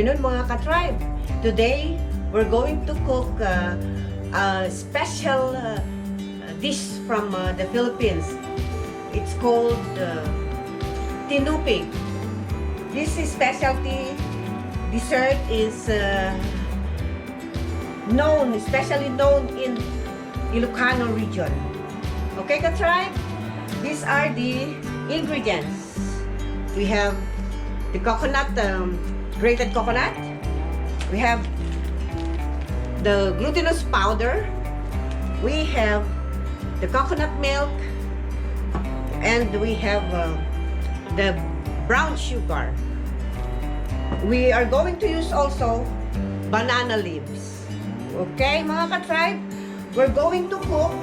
afternoon mga ka-tribe. Today, we're going to cook a special dish from the Philippines. It's called Tinupig. This specialty dessert is especially known in Ilocos region. Okay ka-tribe? These are the ingredients. We have the coconut, grated coconut. We have the glutinous powder. We have the coconut milk. And we have the brown sugar. We are going to use also banana leaves. Okay, mga ka-tribe? We're going to cook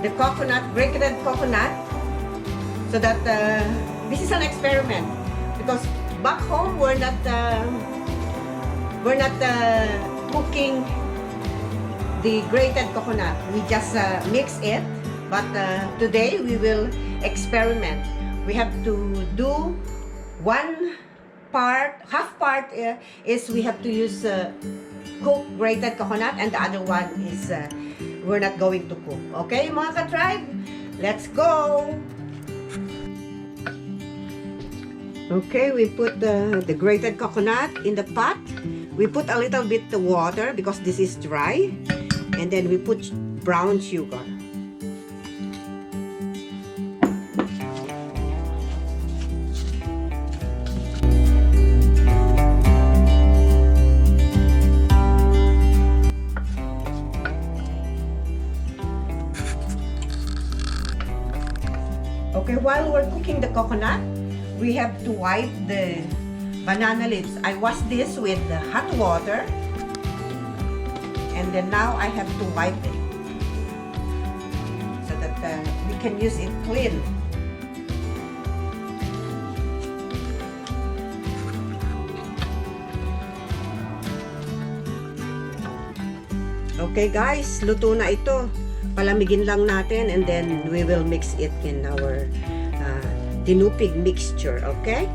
the coconut, grated coconut, so that this is an experiment. Because back home, we're not cooking the grated coconut. We just mix it. But today we will experiment. We have to do half part is we have to use cooked grated coconut, and the other one is we're not going to cook. Okay, mga ka-tribe? Let's go! Okay, we put the grated coconut in the pot. We put a little bit of water because this is dry. And then we put brown sugar. Okay, while we're cooking the coconut, we have to wipe the banana leaves. I wash this with hot water, and then now I have to wipe it so that we can use it clean. Okay guys, luto na ito. Palamigin lang natin, and then we will mix it in our tinupig mixture, okay?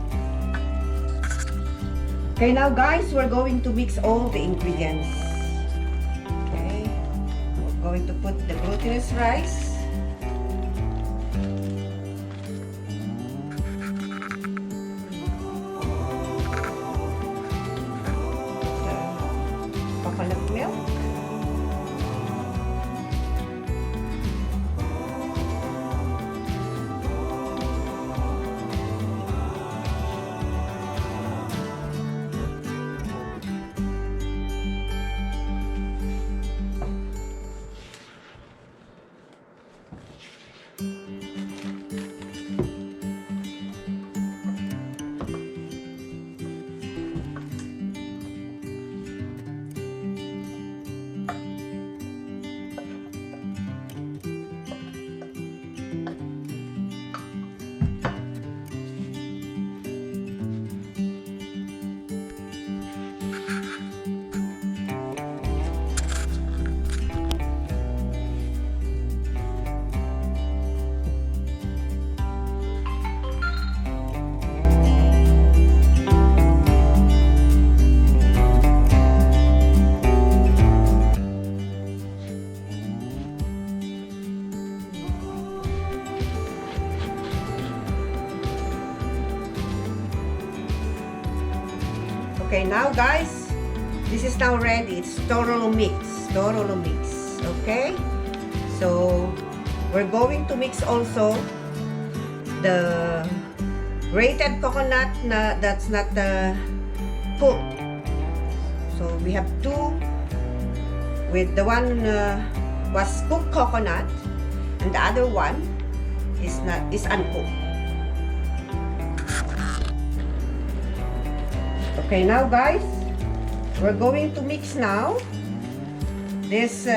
Okay, now guys, we're going to mix all the ingredients. Okay, we're going to put the glutinous rice. The coconut milk. Okay, now guys, this is now ready. It's thoroughly mixed. Okay, so we're going to mix also the grated coconut that's not cooked. So we have two with the one was cooked coconut, and the other one is uncooked. Okay, now guys, we're going to mix now this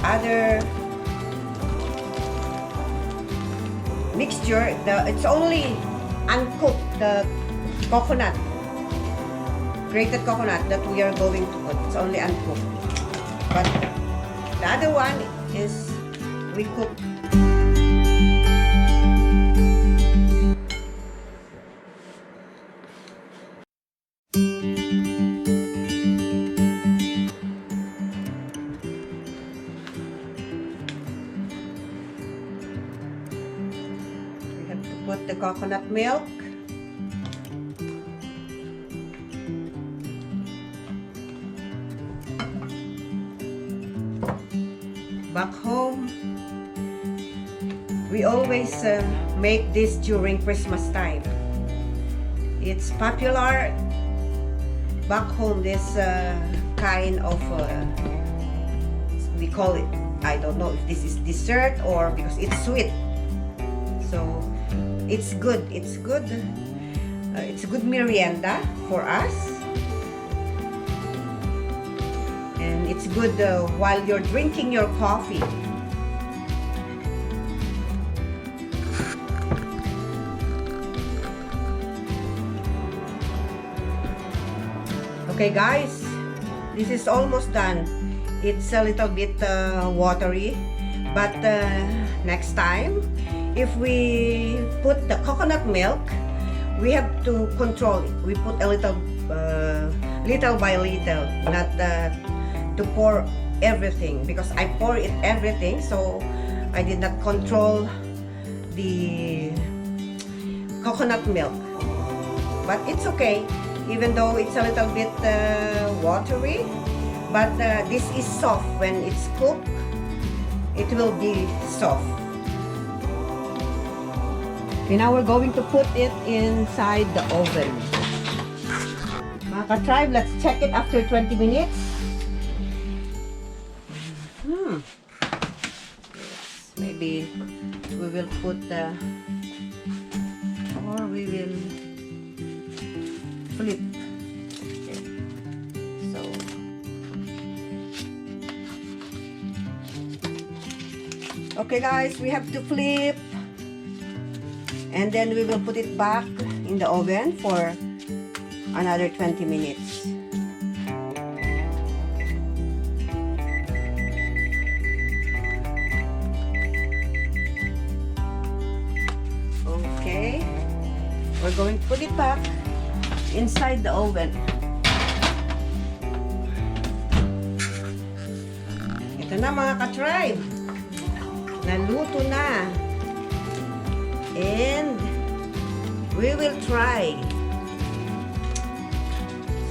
other mixture. It's only uncooked, the coconut, grated coconut that we are going to put. It's only uncooked. But the other one is we cook put the coconut milk. Back home, we always make this during Christmas time. It's popular back home, this kind of we call it, I don't know if this is dessert or because it's sweet. So it's good. It's good. It's a good merienda for us. And it's good while you're drinking your coffee. Okay guys, this is almost done. It's a little bit watery, but next time, if we put the coconut milk, we have to control it. We put a little, little by little, not to pour everything, because I pour it everything, so I did not control the coconut milk. But it's okay, even though it's a little bit watery, but this is soft. When it's cooked, it will be soft. Okay, now we're going to put it inside the oven. Mga ka-tribe, let's check it after 20 minutes. Yes, maybe we will put or we will flip. Okay. So okay guys, we have to flip, and then we will put it back in the oven for another 20 minutes. Okay, we're going to put it back inside the oven. Ito na mga ka-tribe, naluto na, and we will try.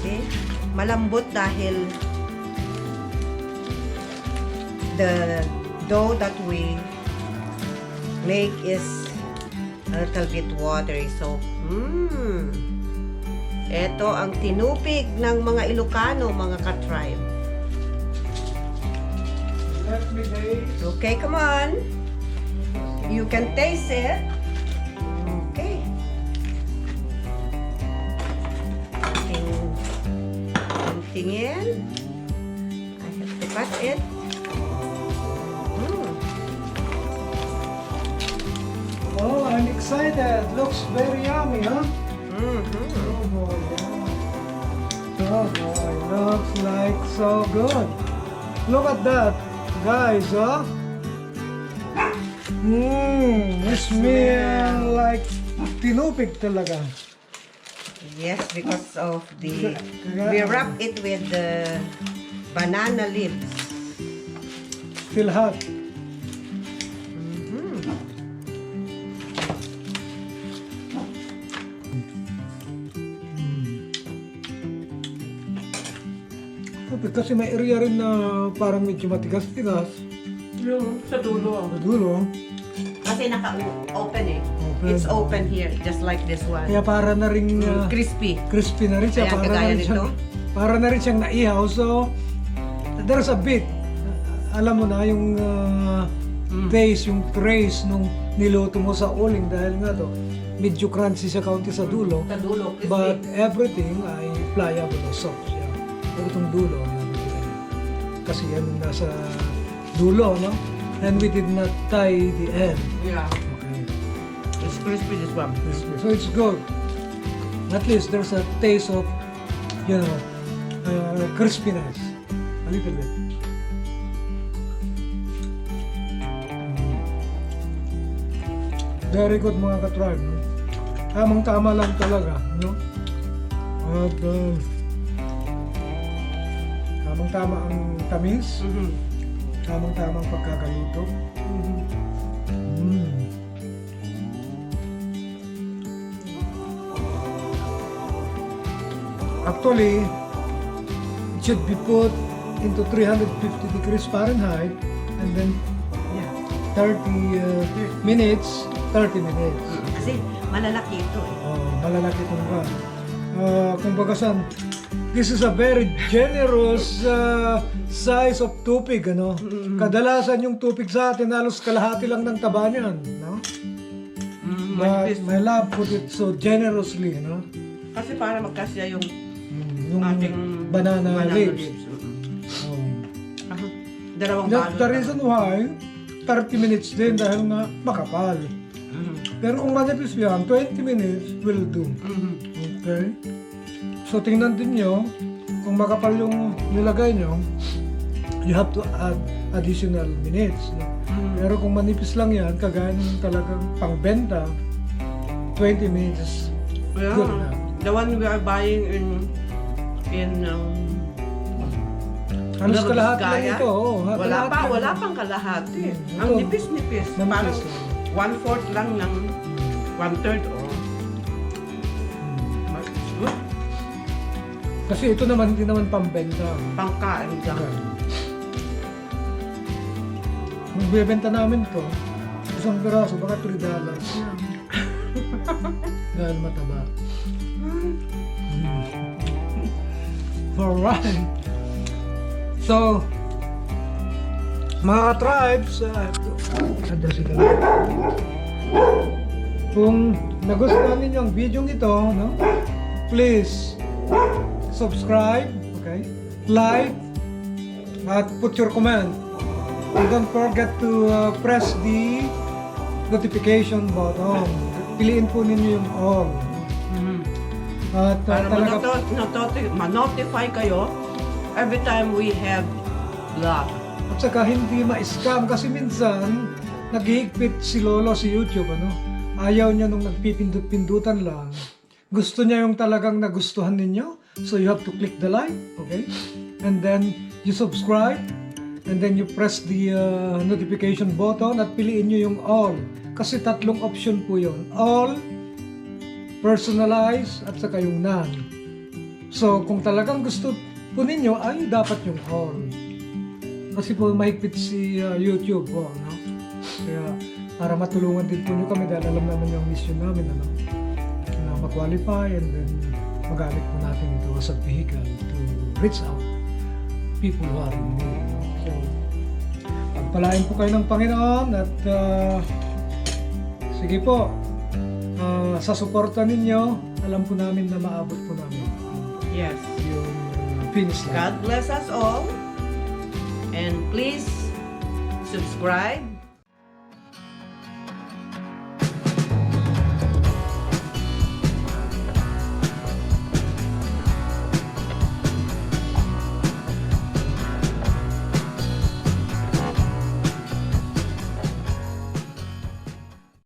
See, malambot dahil the dough that we make is a little bit watery. So ito ang tinupig ng mga Ilocano, mga ka-tribe. Okay, come on. You can taste it. Okay. Tingin. I have to cut it. Oh, I'm excited. Looks very yummy, huh? Oh boy, oh boy, looks like so good. Look at that, guys, huh? It smells like tinupig talaga. Yes, because of the we wrap it with the banana leaves. Still hot. Kasi may area rin na parang medyo matigas-tigas. Yung sa dulo. Sa dulo. Kasi naka-open eh. It's open here, just like this one. Kaya para na rin crispy. Crispy na rin siya. Para na rin siyang naihaw. So, there's a bit. Alam mo na yung taste, yung trace nung niluto mo sa uling dahil nga to, medyo crunchy siya kaunti sa dulo. Sa dulo, crispy. But everything ay pliable o soft siya. Pero itong dulo, kasi yan nasa dulo, no? And we did not tie the end. Yeah. Okay. It's crispy, this one. Crispy. So it's good. At least there's a taste of, you know, crispiness. A little bit. Very good mga ka-tribe. No? Tamang-tama lang talaga, no? At tamang-tama ang tamis. Tamang-tamang pagkakaluto. Actually, it should be put into 350 degrees Fahrenheit and then Yeah. 30 minutes, 30 minutes. Kasi malalaki ito eh. Malalaki itong gun. Kumbaga san, this is a very generous size of tupig, ano? Kadalasan yung tupig sa atin, halos kalahati lang ng taba niyan, no? But my love put it so generously, no? Kasi para magkasya yung Yung banana leaves. Dalawang That's balot. the reason why 30 minutes din dahil nga makapal. Pero kung manipis yan, 20 minutes will do. Okay? So tingnan din nyo, kung makapal yung nilagay nyo, you have to add additional minutes. No? Pero kung manipis lang yan, kagaya ng talagang pangbenta, 20 minutes Yeah. good na. The one we are buying in Halos Ilocos, kalahati lang Gaya. ito. Wala pang kalahati. Ito, Ang nipis-nipis. Parang manipis. 1/4 lang ng 1/3 or good. Kasi ito naman, hindi naman pambenta. Pangkain lang. Kung bibenta namin to, isang piraso, baka $3. Dahil mataba. Alright. So, mga ka-tribes, kung nagustuhan ninyo ang video ito, no? Please subscribe, okay? Like, at put your comment. And don't forget to press the notification button. Piliin po ninyo yung all. At Para talaga ma-notify kayo every time we have vlog. at saka hindi ma-scam kasi minsan naghihigpit si Lolo si YouTube, ano? Ayaw niya nung nagpipindut-pindutan lang. Gusto niya yung talagang nagustuhan ninyo. So you have to click the like, okay? And then you subscribe. And then you press the notification button at piliin nyo yung all. Kasi tatlong option po yun. All, personalize, at saka yung none. So kung talagang gusto po ninyo, ay dapat yung all. Kasi po mahigpit si YouTube po, no? Kaya para matulungan din po nyo kami dahil alam naman yung mission namin, ano? Na ma-qualify and then magamit po natin ito as a vehicle to reach out people who are in need. So, pagpalain po kayo ng Panginoon at sige po, sa suporta ninyo, alam po namin na maabot po namin Yes. yung finish line. God bless us all. And please subscribe,